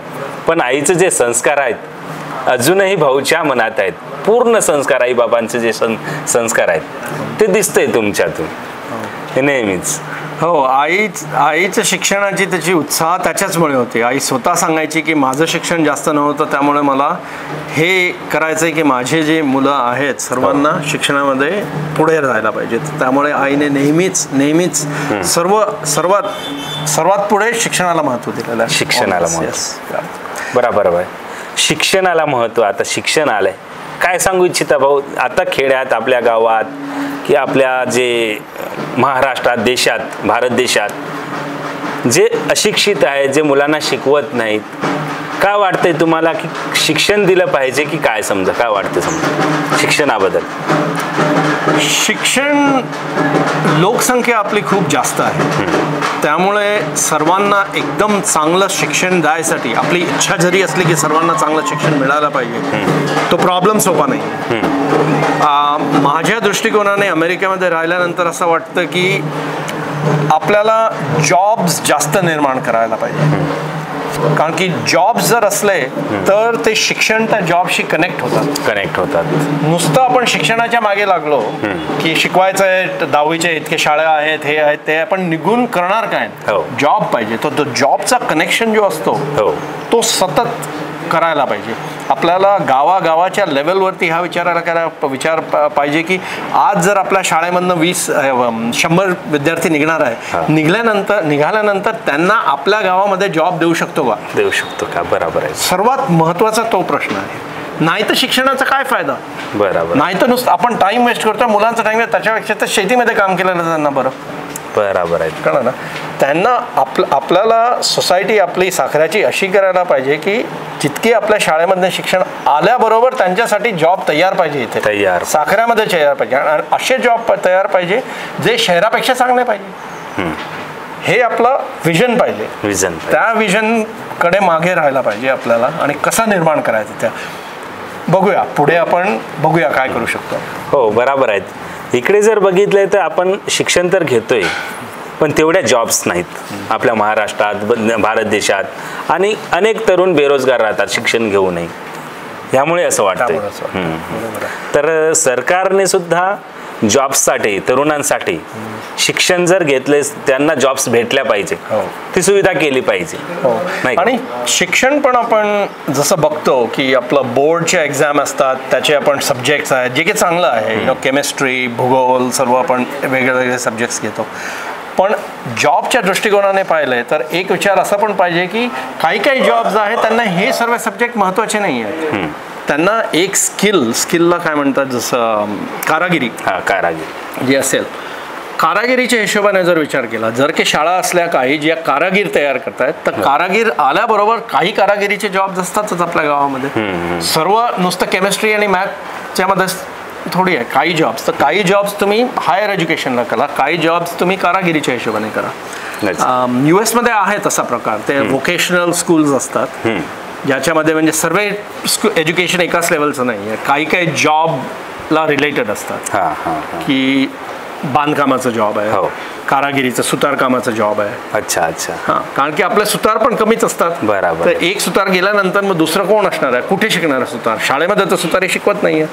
पण आईचे जे संस्कार आहेत अजूनही भाऊच्या मनात आहेत. पूर्ण संस्कार, आई बाबांचे जे संस्कार आहेत ते दिसतंय तुमच्यातून हे नेहमीच. हो, आईचं शिक्षणाची त्याची उत्साह त्याच्याचमुळे होती. आई स्वतः सांगायची की माझं शिक्षण जास्त नव्हतं, त्यामुळे मला हे करायचं आहे की माझे जे मुलं आहेत सर्वांना शिक्षणामध्ये पुढे राहायला पाहिजे. त्यामुळे आईने नेहमीच सर्वात पुढे शिक्षणाला महत्त्व दिलेलं आहे. शिक्षणाला महत्त्व, बरोबर आहे. शिक्षणाला महत्त्व. आता शिक्षण आलंय, काय सांगू इच्छिता भाऊ? आता खेड्यात, आपल्या गावात की आपल्या जे महाराष्ट्रात, देशात, भारत देशात जे अशिक्षित आहेत, जे मुलांना शिकवत नाहीत, काय वाटतंय तुम्हाला की शिक्षण दिलं पाहिजे की काय? समजा काय वाटतं समजा शिक्षणाबद्दल? शिक्षण, लोकसंख्या आपली खूप जास्त आहे, त्यामुळे सर्वांना एकदम चांगलं शिक्षण द्यायसाठी आपली इच्छा जरी असली की सर्वांना चांगलं शिक्षण मिळालं पाहिजे, तो प्रॉब्लेम सोपा नाही. माझ्या दृष्टिकोनाने अमेरिकेमध्ये राहिल्यानंतर असं वाटतं की आपल्याला जॉब्स जास्त निर्माण करायला पाहिजे. कारण की जॉब्स जर असले तर ते शिक्षण त्या जॉबशी कनेक्ट होतात. नुसतं आपण शिक्षणाच्या मागे लागलो की शिकवायचं आहे, 10वीचे इतके शाळा आहेत, हे आहेत, ते आपण निघून करणार काय? जॉब पाहिजे. तो जॉबचा कनेक्शन जो असतो तो सतत करायला पाहिजे. आपल्याला गावागावाच्या लेवलवरती हा विचार पाहिजे की आज जर आपल्या शाळेमधनं 100 विद्यार्थी निघणार आहे, निघाल्यानंतर त्यांना आपल्या गावामध्ये जॉब देऊ शकतो का? बरोबर आहे. सर्वात महत्त्वाचा तो प्रश्न आहे. नाही तर शिक्षणाचा काय फायदा. बरोबर. नाही तर नुसतं आपण टाइम वेस्ट करतो, मुलांचा टाइम, त्याच्यापेक्षा तर शेतीमध्ये काम केलेलं त्यांना बरं. बरोबर आहे. कळलं ना. त्यांना आपल्याला सोसायटी आपली साखऱ्याची अशी करायला पाहिजे की जितकी आपल्या शाळेमधनं शिक्षण आल्याबरोबर त्यांच्यासाठी जॉब तयार पाहिजे, इथे तयार साखऱ्यामध्ये तयार पाहिजे, आणि असे जॉब तयार पाहिजे जे शहरापेक्षा चांगले पाहिजे. हे आपलं विजन पाहिजे. विजन, त्या विजन कडे मागे राहायला पाहिजे आपल्याला, आणि कसा निर्माण करायचं त्या बघूया पुढे, आपण बघूया काय करू शकतो. हो बरोबर आहेत. इकडे जर बघितलं तर आपण शिक्षण तर घेतोय पण तेवढ्या जॉब्स नाहीत आपल्या महाराष्ट्रात, भारत देशात, आणि अनेक तरुण बेरोजगार राहतात शिक्षण घेऊनही. यामुळे असं वाटतंय. तर सरकारने सुद्धा जॉब्ससाठी, तरुणांसाठी शिक्षण जर घेतले, त्यांना जॉब्स भेटल्या पाहिजे, ती सुविधा केली पाहिजे. आणि शिक्षण पण आपण जसं बघतो की आपलं बोर्डचे एक्झाम असतात, त्याचे आपण सब्जेक्ट्स आहेत जे की चांगलं आहे, केमिस्ट्री, भूगोल, सर्व आपण वेगळे सब्जेक्ट्स घेतो. पण जॉबच्या दृष्टिकोनाने पाहिलंय तर एक विचार असा पण पाहिजे की काही काही जॉब्स आहेत त्यांना हे सर्व सब्जेक्ट महत्त्वाचे नाही आहेत. त्यांना एक स्किलला काय म्हणतात, जसं कारागिरी जी असेल, कारागिरीच्या हिशोबाने जर विचार केला, जर की शाळा असल्या काही ज्या कारागीर तयार करतायत, तर कारागीर आल्याबरोबर काही कारागिरीचे जॉब्स असतातच आपल्या गावामध्ये. सर्व नुसतं केमिस्ट्री आणि मॅथच्या मध्ये थोडी आहे. काही जॉब्स, तर काही जॉब्स तुम्ही हायर एज्युकेशनला करा, काही जॉब्स तुम्ही कारागिरीच्या हिशोबाने करा. US मध्ये आहे तसा प्रकार, ते व्होकेशनल स्कूल्स असतात ज्याच्यामध्ये म्हणजे सर्व एज्युकेशन एकाच लेवलचं नाही आहे. काही काही जॉबला रिलेटेड असतात, की बांधकामाचा जॉब आहे, कारागिरीचं सुतारकामाचं जॉब आहे. अच्छा अच्छा. हां, कारण की आपले सुतार पण कमीच असतात. बरोबर. तर एक सुतार गेल्यानंतर मग दुसरं कोण असणार आहे, कुठे शिकणार आहे सुतार? शाळेमध्ये तर सुतारी शिकवत नाहीये.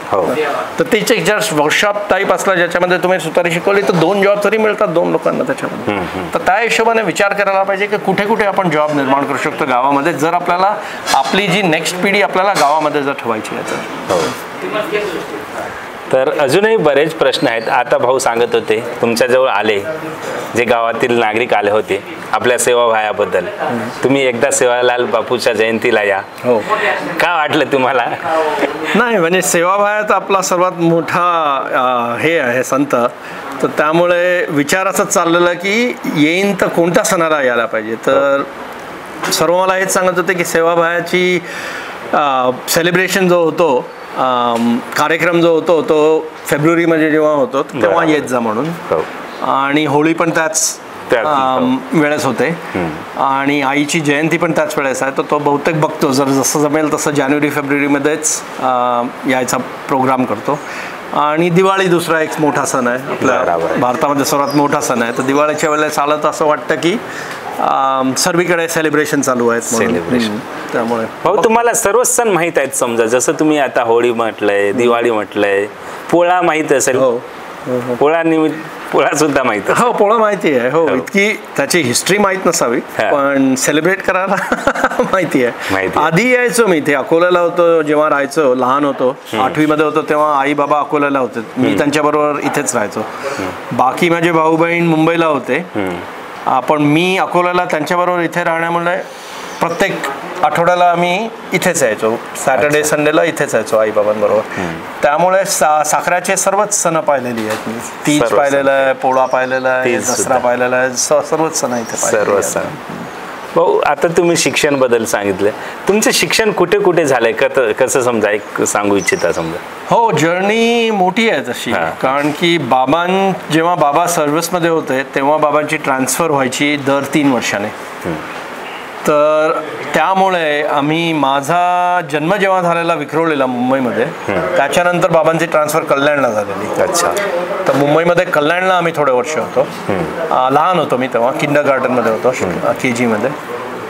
तर त्याचे जर वर्कशॉप टाईप असला ज्याच्यामध्ये तुम्ही सुतारी शिकवली तर 2 जॉब तरी मिळतात 2 लोकांना त्याच्यामध्ये. तर त्या हिशोबाने विचार करायला पाहिजे की कुठे कुठे आपण जॉब निर्माण करू शकतो गावामध्ये, जर आपल्याला आपली जी नेक्स्ट पिढी आपल्याला गावामध्ये जर ठेवायची आहे तर. तर अजूनही बरेच प्रश्न आहेत. आता भाऊ सांगत होते तुमच्याजवळ आले जे गावातील नागरिक आले होते आपल्या सेवाभायाबद्दल. तुम्ही एकदा सेवालाल बापूच्या जयंतीला या. हो. काय वाटलं तुम्हाला? नाही म्हणजे सेवाभायात आपला सर्वात मोठा हे आहे संत, तर त्यामुळे विचार असंच चाललेला की येईन तर कोणत्या सणाला यायला पाहिजे. तर सर्व मला हेच सांगत होते की सेवाभायाची सेलिब्रेशन जो होतो, कार्यक्रम जो होतो तो फेब्रुवारीमध्ये जेव्हा होतो तेव्हा येत जा म्हणून. आणि होळी पण त्याच वेळेस होते, आणि आईची जयंती पण त्याच वेळेस आहे. तर तो बहुतेक बघतो, जर जसं जमेल तसं जानेवारी फेब्रुवारीमध्येच यायचा प्रोग्राम करतो. आणि दिवाळी दुसरा एक मोठा सण आहे आपल्या भारतामध्ये, सर्वात मोठा सण आहे. तर दिवाळीच्या वेळेस आलं तर असं वाटतं की सर्वीकडे सेलिब्रेशन चालू आहेत सेलिब्रेशन. त्यामुळे भाऊ तुम्हाला सर्व सण माहीत आहेत समजा, जसं तुम्ही आता होळी म्हटलंय, दिवाळी म्हटलंय, पोळा माहीत असेल. पोळा सुद्धा माहित आहे. हो, पोळा माहिती आहे. हो, इतकी त्याची हिस्ट्री माहीत नसावी पण सेलिब्रेट करायला माहिती आहे. आधी यायचो मी इथे, अकोल्याला होतो जेव्हा राहायचो, लहान होतो, 8वी मध्ये होतो तेव्हा आई बाबा अकोल्याला होते, मी त्यांच्याबरोबर इथेच राहायचो. बाकी माझे भाऊ बहीण मुंबईला होते, पण मी अकोल्याला त्यांच्याबरोबर इथे राहण्यामुळे प्रत्येक आठवड्याला आम्ही इथेच यायचो. सॅटर्डे संडेला इथेच यायचो आई बाबांबरोबर. त्यामुळे साखराचे सर्वच सण पाहिलेली आहेत मी. तीज पाहिलेलं आहे, पोळा पाहिलेला आहे, दसरा पाहिलेला आहे, सर्वच सण इथे सर्व सण. भाऊ आता तुम्ही शिक्षण बद्दल सांगितलं, तुमचं शिक्षण कुठे कुठे झालंय, कसं समजा एक सांगू इच्छिता समजा? हो, जर्नी मोठी आहे तशी, कारण की जेव्हा बाबा सर्व्हिसमध्ये होते तेव्हा बाबांची ट्रान्सफर व्हायची दर 3 वर्षाने. तर त्यामुळे माझा जन्म जेव्हा झालेला विखरवलेला मुंबईमध्ये, त्याच्यानंतर बाबांची ट्रान्सफर कल्याणला झालेली. अच्छा. तर मुंबईमध्ये कल्याणला आम्ही थोडे वर्ष होतो. लहान होतो मी तेव्हा, किंडरगार्टनमध्ये होतो, KG मध्ये.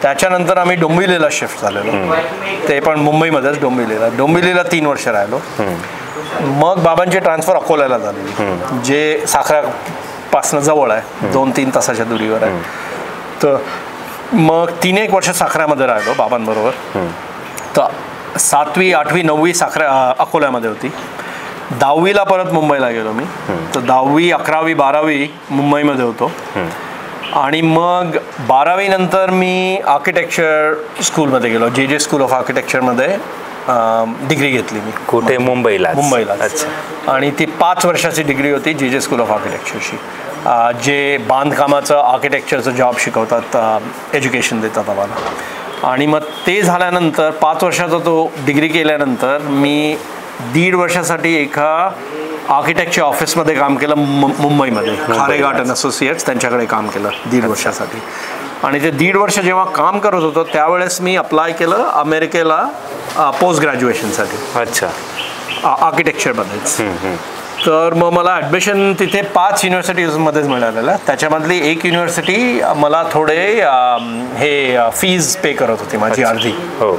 त्याच्यानंतर आम्ही डोंबिवलीला शिफ्ट झालेलो, ते पण मुंबईमध्येच डोंबिवलीला 3 वर्ष राहिलो. मग बाबांची ट्रान्सफर अकोल्याला झालेली, जे साखरापासनं जवळ आहे, 2-3 तासाच्या दुरीवर आहे. तर मग 3-1 वर्ष साखऱ्यामध्ये राहिलो बाबांबरोबर. तर 7वी, 8वी, 9वी अकोल्यामध्ये होती. 10वीला परत मुंबईला गेलो मी. तर 10वी, 11वी, 12वी मुंबईमध्ये होतो. आणि मग 12वी नंतर मी आर्किटेक्चर स्कूलमध्ये गेलो, JJ स्कूल ऑफ आर्किटेक्चरमध्ये डिग्री घेतली मी. कुठे? मुंबईला. अच्छा. आणि ती 5 वर्षाची डिग्री होती JJ स्कूल ऑफ आर्किटेक्चरची, जे बांधकामाचं आर्किटेक्चरचं जॉब शिकवतात, एज्युकेशन देतात आम्हाला. आणि मग ते झाल्यानंतर 5 वर्षाचा तो डिग्री केल्यानंतर मी 1.5 वर्षासाठी एका आर्किटेक्टच्या ऑफिसमध्ये काम केलं मुंबईमध्ये, खारेघाट अँड असोसिएट्स, त्यांच्याकडे काम केलं 1.5 वर्षासाठी. आणि ते 1.5 वर्ष जेव्हा काम करत होतो त्यावेळेस मी अप्लाय केलं अमेरिकेला पोस्ट ग्रॅज्युएशनसाठी. अच्छा. आर्किटेक्चरमध्येच. तर मग मला ॲडमिशन तिथे 5 युनिव्हर्सिटीजमध्येच मिळालेलं. त्याच्यामधली एक युनिव्हर्सिटी मला थोडे हे फीज पे करत होती माझी अर्धी. हो.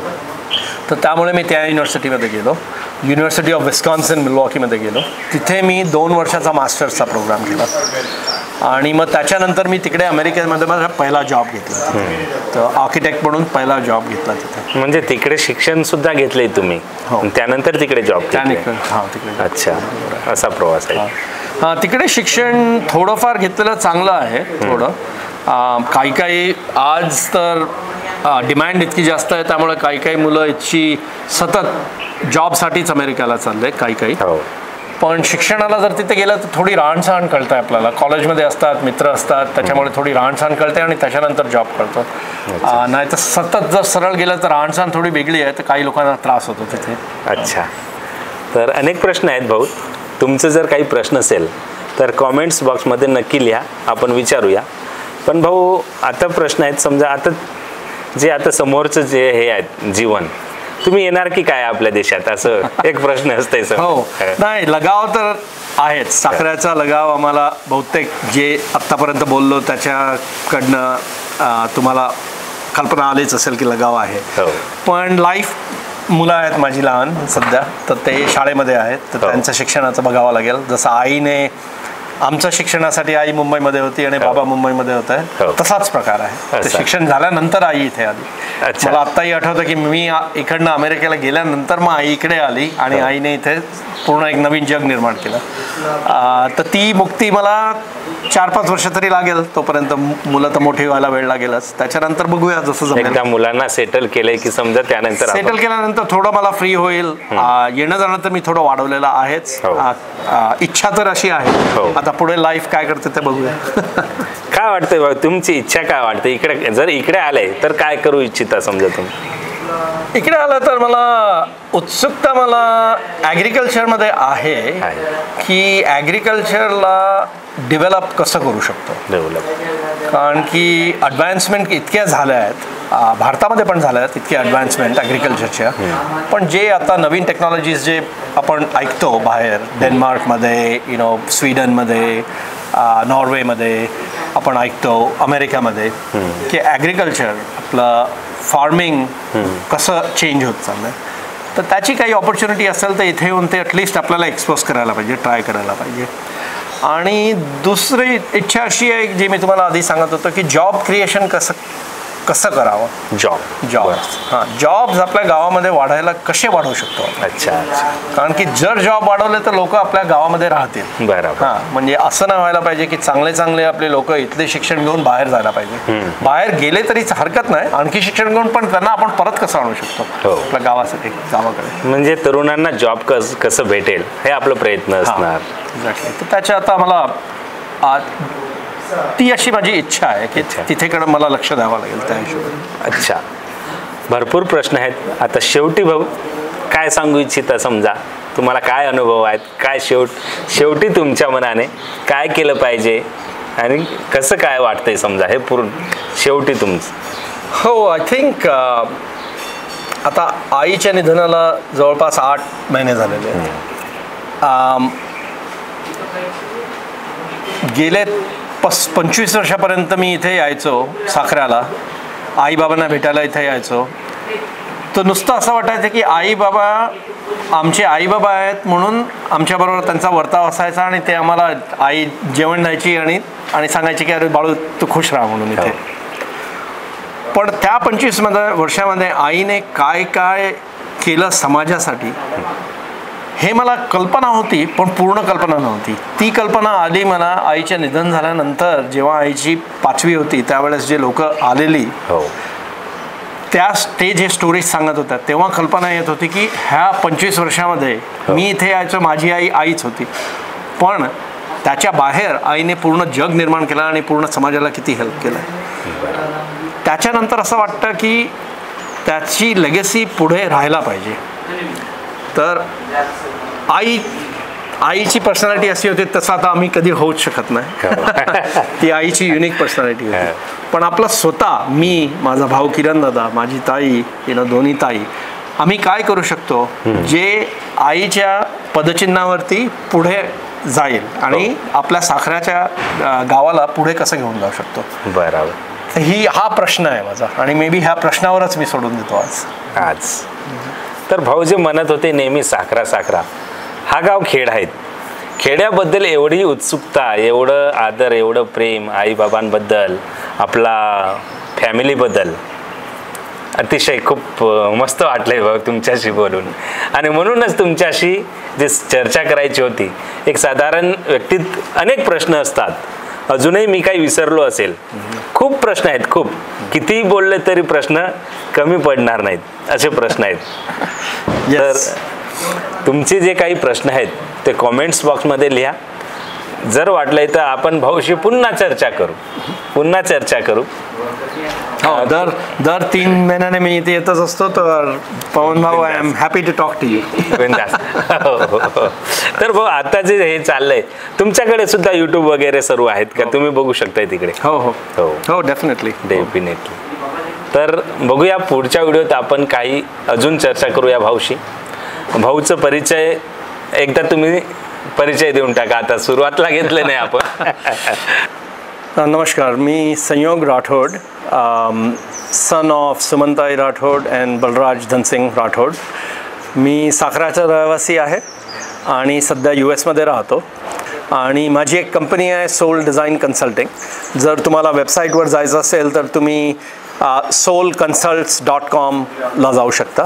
तर त्यामुळे मी त्या युनिव्हर्सिटीमध्ये गेलो, युनिव्हर्सिटी ऑफ विस्कॉन्सिन मिल्वॉकीमध्ये गेलो. तिथे मी 2 वर्षाचा मास्टर्सचा प्रोग्राम केला. आणि मग त्याच्यानंतर मी तिकडे अमेरिकेमध्ये माझा पहिला जॉब घेतला. तर आर्किटेक्ट म्हणून पहिला जॉब घेतला तिथे. म्हणजे तिकडे शिक्षण सुद्धा घेतलंय तुम्ही? त्यानंतर तिकडे जॉब? हां, तिकडे. अच्छा, असा प्रवास आहे. हां, तिकडे शिक्षण थोडंफार घेतलेलं चांगलं आहे. थोडं काही आज तर डिमांड इतकी जास्त आहे, त्यामुळे काही मुलं इतकी सतत जॉबसाठीच अमेरिकेला चालले काही. पण शिक्षणाला जर तिथे गेलं तर थोडी राहणसहान कळतं आपल्याला. कॉलेजमध्ये असतात, मित्र असतात, त्याच्यामुळे थोडी राहणसहान कळते आणि त्याच्यानंतर जॉब करतो. नाही तर सतत जर सरळ गेलं तर राहणसहान थोडी वेगळी आहे, तर काही लोकांना त्रास होतो तिथे. अच्छा. तर अनेक प्रश्न आहेत भाऊ. तुमचं जर काही प्रश्न असेल तर कॉमेंट्स बॉक्समध्ये नक्की लिहा, आपण विचारूया. पण भाऊ आता प्रश्न आहेत, समजा आता समोरचं जे हे आहे जीवन, तुम्ही येणार की काय आपल्या देशात, असं एक प्रश्न असतंय. हो, नाही, लगाव तर आहेच. साखरेचा लगाव आम्हाला बहुतेक जे आत्तापर्यंत बोललो त्याच्याकडनं तुम्हाला कल्पना आलीच असेल की लगाव आहे. पण लाईफ, मुलं आहेत माझी लहान सध्या, तर ते शाळेमध्ये आहेत, तर त्यांचं शिक्षणाचं बघावं लागेल. जसं आईने आमच्या शिक्षणासाठी आई मुंबईमध्ये होती आणि बाबा मुंबईमध्ये होत आहे, तसाच प्रकार आहे. शिक्षण झाल्यानंतर आई इथे आली. मला आत्ताही आठवतं की मी इकडनं अमेरिकेला गेल्यानंतर मग आई इकडे आली आणि आईने इथे पूर्ण एक नवीन जग निर्माण केलं. तर ती मुक्ती मला 4-5 वर्ष तरी लागेल. तोपर्यंत मुलं तर मोठी व्हायला वेळ लागेलच. त्याच्यानंतर बघूया जसं जमेल. एकदा मुलांना सेटल केलंय की समजा त्यानंतर सेटल केल्यानंतर थोडं मला फ्री होईल. येणं जाणं तर मी थोडं वाढवलेलं आहेच. इच्छा तर अशी आहे. आता पुढे लाईफ काय करते ते बघूया. काय वाटतंय बाबा, तुमची इच्छा काय वाटते? इकडे जर इकडे आले तर काय करू इच्छिता समजा तुम्ही? इकडे आलं तर मला उत्सुकता ॲग्रिकल्चरमध्ये आहे की ॲग्रिकल्चरला डेव्हलप कसं करू शकतो. कारण की ॲडव्हान्समेंट इतक्या झाल्या आहेत, भारतामध्ये पण झाल्या आहेत इतक्या ॲडव्हान्समेंट ॲग्रिकल्चरच्या. पण जे आता नवीन टेक्नॉलॉजीज जे आपण ऐकतो बाहेर, डेन्मार्कमध्ये, स्वीडनमध्ये, नॉर्वेमध्ये आपण ऐकतो, अमेरिकेमध्ये, की ॲग्रिकल्चर आपलं फार्मिंग कसं चेंज होत चाललं आहे. तर त्याची काही ऑपॉर्च्युनिटी असेल तर इथे येऊन ते ॲटलिस्ट आपल्याला एक्सपोज करायला पाहिजे, ट्राय करायला पाहिजे. आणि दुसरी इच्छा अशी आहे जी मी तुम्हाला आधी सांगत होतो की जॉब क्रिएशन कसं करावं. जॉब्स आपल्या गावामध्ये वाढायला कसे वाढवू शकतो. अच्छा. कारण की जर जॉब वाढवले तर लोक आपल्या गावामध्ये राहतील. बरोबर. म्हणजे असं नाही व्हायला पाहिजे की चांगले आपले लोक इथले शिक्षण घेऊन बाहेर जायला पाहिजे. बाहेर गेले तरीच हरकत नाही, आणखी शिक्षण घेऊन पण त्यांना आपण परत कसं आणू शकतो आपल्या गावासाठी, गावाकडे. म्हणजे तरुणांना जॉब कसं भेटेल हे आपला प्रयत्न असणार. तर त्याच्या आता मला ती अशी माझी इच्छा आहे की तिथेकडे मला लक्ष द्यावं लागेल त्या हिशोबाने. अच्छा. भरपूर प्रश्न आहेत. आता शेवटी भाऊ काय सांगू इच्छिता, समजा तुम्हाला काय अनुभव आहेत, काय शेवटी तुमच्या मनाने काय केलं पाहिजे आणि कसं काय वाटतंय समजा हे पूर्ण शेवटी तुमचं? हो, आय थिंक आता आईच्या निधनाला जवळपास 8 महिने झालेले आहेत. गेले 25 वर्षापर्यंत मी इथे यायचो साखऱ्याला, आई बाबांना भेटायला इथे यायचो. तर नुसतं असं वाटायचं की आई बाबा आमचे आई बाबा आहेत म्हणून आमच्याबरोबर त्यांचा वर्ताव असायचा आणि ते आम्हाला आई जेवण द्यायची आणि सांगायची की अरे बाळू तू खुश राहा म्हणून इथे. पण त्या 25 वर्षामध्ये आईने काय काय केलं समाजासाठी हे मला कल्पना होती, पण पूर्ण कल्पना नव्हती. ती कल्पना आली मला आईचे निधन झाल्यानंतर, जेव्हा आईची 5वी होती त्यावेळेस जे लोक आलेली ते जे स्टोरीज सांगत होत्या तेव्हा कल्पना येत होती की ह्या 25 वर्षामध्ये मी इथे यायचो, माझी आई आईच होती, पण त्याच्या बाहेर आईने पूर्ण जग निर्माण केलं आणि पूर्ण समाजाला किती हेल्प केलं. त्याच्यानंतर असं वाटतं की त्याची लेगसी पुढे राहायला पाहिजे. तर आईची पर्सनॅलिटी अशी होती, तसं आता आम्ही कधी होऊच शकत नाही. ती आईची युनिक पर्सनॅलिटी होती. पण आपला स्वतः, मी, माझा भाऊ किरण दादा, माझी ताई, दोन्ही ताई, आम्ही काय करू शकतो जे आईच्या पदचिन्हावरती पुढे जाईल आणि आपल्या साखराच्या गावाला पुढे कसं घेऊन जाऊ शकतो. बरोबर. हा प्रश्न आहे माझा आणि मे बी ह्या प्रश्नावरच मी सोडून देतो आज. तर भाऊ जे म्हणत होते नेहमी साखरा साखरा, हा गाव खेड आहेत. खेड्याबद्दल एवढी उत्सुकता, एवढं आदर, एवढं प्रेम आईबाबांबद्दल, आपला फॅमिलीबद्दल, अतिशय खूप मस्त वाटलंय भाऊ तुमच्याशी बोलून. आणि म्हणूनच तुमच्याशी जे चर्चा करायची होती, एक साधारण व्यक्तीत अनेक प्रश्न असतात, अजूनही मी काही विसरलो असेल, खूप प्रश्न आहेत, खूप, किती बोलले तरी प्रश्न कमी पडणार नाहीत असे प्रश्न आहेत. तर तुमचे जे काही प्रश्न आहेत ते कॉमेंट्स बॉक्समध्ये लिहा. जर वाटलंय तर आपण भाऊशी पुन्हा चर्चा करू. दर 3 महिन्याने मी इथे येतच असतो. तर पवन भाऊ, I am happy to talk to you. तर भाऊ आता जे हे चाललंय, तुमच्याकडे सुद्धा YouTube वगैरे सर्व आहेत का? तुम्ही बघू शकताय तिकडे. हो, डेफिनेटली. तर बघूया पुढच्या व्हिडिओत आपण काही अजून चर्चा करूया भाऊशी. भाऊचं परिचय एकदा तुम्ही परिचय देऊन टाका, आता सुरुवातला घेतलं नाही आपण. नमस्कार, मी Sanyog Rathod, son of Sumantai Rathod and Balraj Dhansing Rathod. मी साखराचा रहिवासी आहे आणि सध्या US मध्ये राहतो. आणि माझी एक कंपनी आहे सोल डिझाईन कन्सल्टिंग. जर तुम्हाला वेबसाईटवर जायचं असेल तर तुम्ही solconsults.com ला जाऊ शकता.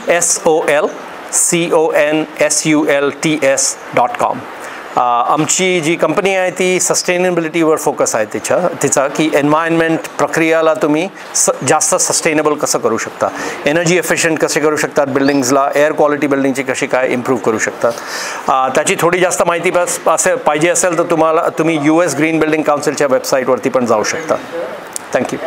solconsults.com. आमची जी कंपनी आहे ती सस्टेनेबिलिटीवर फोकस आहे. तिचा की एन्व्हायरमेंट प्रक्रियाला तुम्ही जास्त सस्टेनेबल कसं करू शकता, एनर्जी एफिशियंट कसे करू शकतात, बिल्डिंग्सला एअर क्वालिटी बिल्डिंगची कशी काय इम्प्रूव्ह करू शकतात, त्याची थोडी जास्त माहिती पाहिजे असेल तर तुम्ही US ग्रीन बिल्डिंग काउन्सिलच्या वेबसाईटवरती पण जाऊ शकता. थँक्यू.